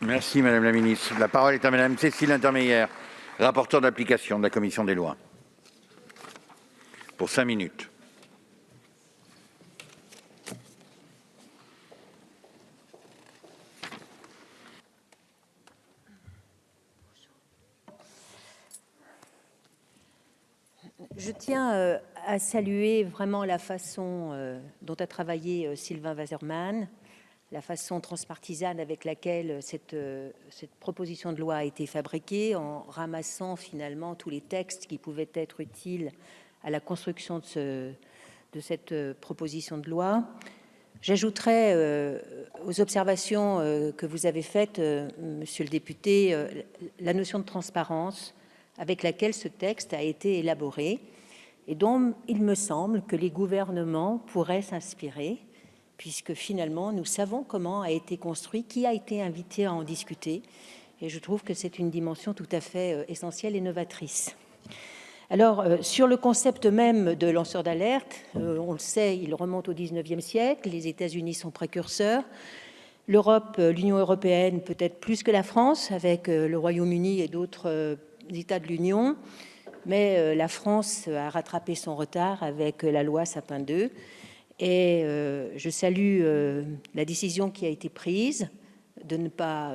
Merci Madame la Ministre. La parole est à Madame Cécile Intermédiaire, rapporteure d'application de la Commission des lois. Pour 5 minutes. Je tiens à saluer vraiment la façon dont a travaillé Sylvain Waserman, la façon transpartisane avec laquelle cette proposition de loi a été fabriquée, en ramassant finalement tous les textes qui pouvaient être utiles à la construction de cette proposition de loi. J'ajouterai aux observations que vous avez faites, monsieur le député, la notion de transparence avec laquelle ce texte a été élaboré et dont il me semble que les gouvernements pourraient s'inspirer, puisque finalement nous savons comment a été construit, qui a été invité à en discuter, et je trouve que c'est une dimension tout à fait essentielle et novatrice. Alors, sur le concept même de lanceur d'alerte, on le sait, il remonte au XIXe siècle, les États-Unis sont précurseurs, l'Europe, l'Union européenne peut-être plus que la France, avec le Royaume-Uni et d'autres États de l'Union, mais la France a rattrapé son retard avec la loi Sapin II. Et je salue la décision qui a été prise de ne pas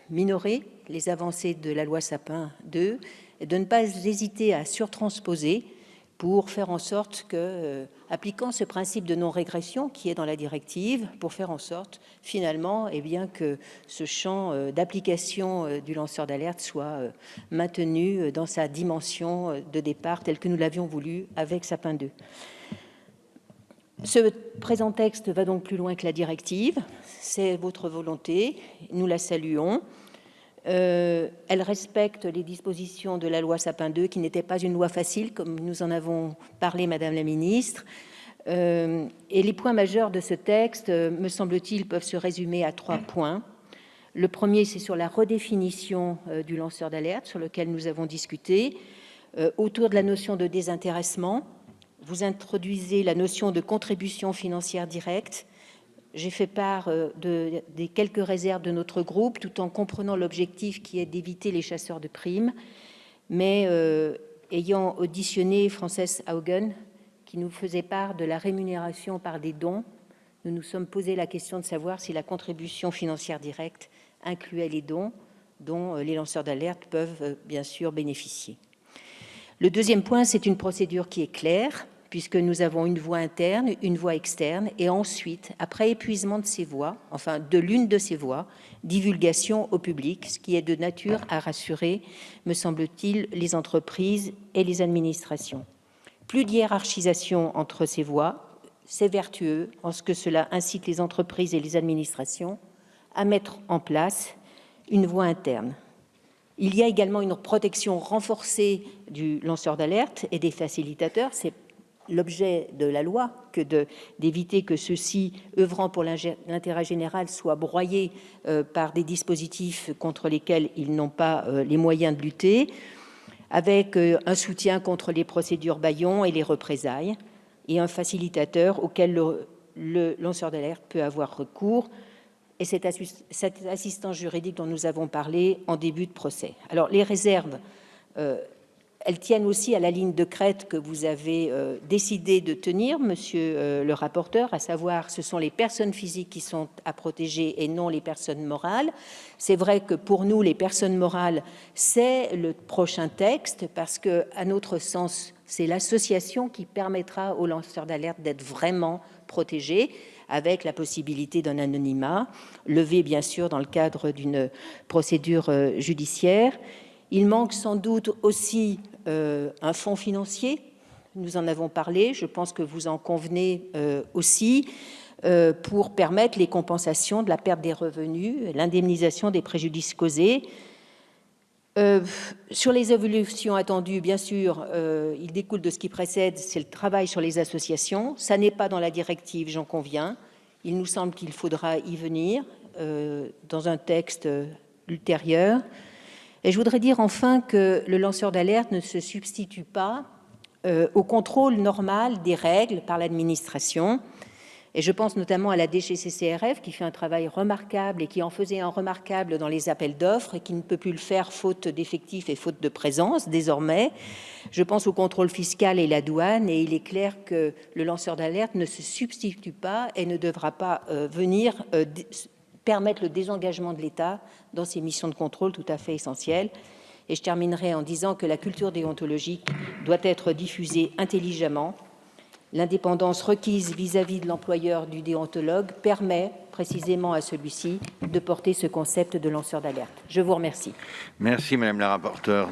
minorer les avancées de la loi Sapin II et de ne pas hésiter à surtransposer pour faire en sorte que, appliquant ce principe de non-régression qui est dans la directive, pour faire en sorte finalement que ce champ d'application du lanceur d'alerte soit maintenu dans sa dimension de départ telle que nous l'avions voulu avec Sapin II. Ce présent texte va donc plus loin que la directive, c'est votre volonté, nous la saluons. Elle respecte les dispositions de la loi Sapin II, qui n'était pas une loi facile, comme nous en avons parlé, Madame la Ministre. Et les points majeurs de ce texte, me semble-t-il, peuvent se résumer à 3 points. Le premier, c'est sur la redéfinition du lanceur d'alerte, sur lequel nous avons discuté, autour de la notion de désintéressement. Vous introduisez la notion de contribution financière directe. J'ai fait part des quelques réserves de notre groupe, tout en comprenant l'objectif qui est d'éviter les chasseurs de primes. Mais ayant auditionné Frances Haugen, qui nous faisait part de la rémunération par des dons, nous nous sommes posé la question de savoir si la contribution financière directe incluait les dons dont les lanceurs d'alerte peuvent bien sûr bénéficier. Le deuxième point, c'est une procédure qui est claire, puisque nous avons une voie interne, une voie externe, et ensuite, après épuisement de ces voies, enfin de l'une de ces voies, divulgation au public, ce qui est de nature à rassurer, me semble-t-il, les entreprises et les administrations. Plus de hiérarchisation entre ces voies, c'est vertueux en ce que cela incite les entreprises et les administrations à mettre en place une voie interne. Il y a également une protection renforcée du lanceur d'alerte et des facilitateurs. C'est l'objet de la loi que d'éviter que ceux-ci, œuvrant pour l'intérêt général, soient broyés par des dispositifs contre lesquels ils n'ont pas les moyens de lutter, avec un soutien contre les procédures bâillons et les représailles, et un facilitateur auquel le lanceur d'alerte peut avoir recours, et cette assistance juridique dont nous avons parlé en début de procès. Alors, les réserves, elles tiennent aussi à la ligne de crête que vous avez décidé de tenir, monsieur le rapporteur, à savoir ce sont les personnes physiques qui sont à protéger et non les personnes morales. C'est vrai que pour nous, les personnes morales, c'est le prochain texte parce que, à notre sens, c'est l'association qui permettra aux lanceurs d'alerte d'être vraiment protégés, avec la possibilité d'un anonymat, levé bien sûr dans le cadre d'une procédure judiciaire. Il manque sans doute aussi un fonds financier, nous en avons parlé, je pense que vous en convenez aussi, pour permettre les compensations de la perte des revenus, l'indemnisation des préjudices causés. Sur les évolutions attendues, bien sûr, il découle de ce qui précède, c'est le travail sur les associations. Ça n'est pas dans la directive, j'en conviens. Il nous semble qu'il faudra y venir dans un texte ultérieur. Et je voudrais dire enfin que le lanceur d'alerte ne se substitue pas au contrôle normal des règles par l'administration. Et je pense notamment à la DGCCRF qui fait un travail remarquable et qui en faisait un remarquable dans les appels d'offres et qui ne peut plus le faire faute d'effectifs et faute de présence désormais. Je pense au contrôle fiscal et la douane, et il est clair que le lanceur d'alerte ne se substitue pas et ne devra pas venir permettre le désengagement de l'État dans ses missions de contrôle tout à fait essentielles. Et je terminerai en disant que la culture déontologique doit être diffusée intelligemment. L'indépendance requise vis-à-vis de l'employeur du déontologue permet précisément à celui-ci de porter ce concept de lanceur d'alerte. Je vous remercie. Merci, Madame la rapporteure.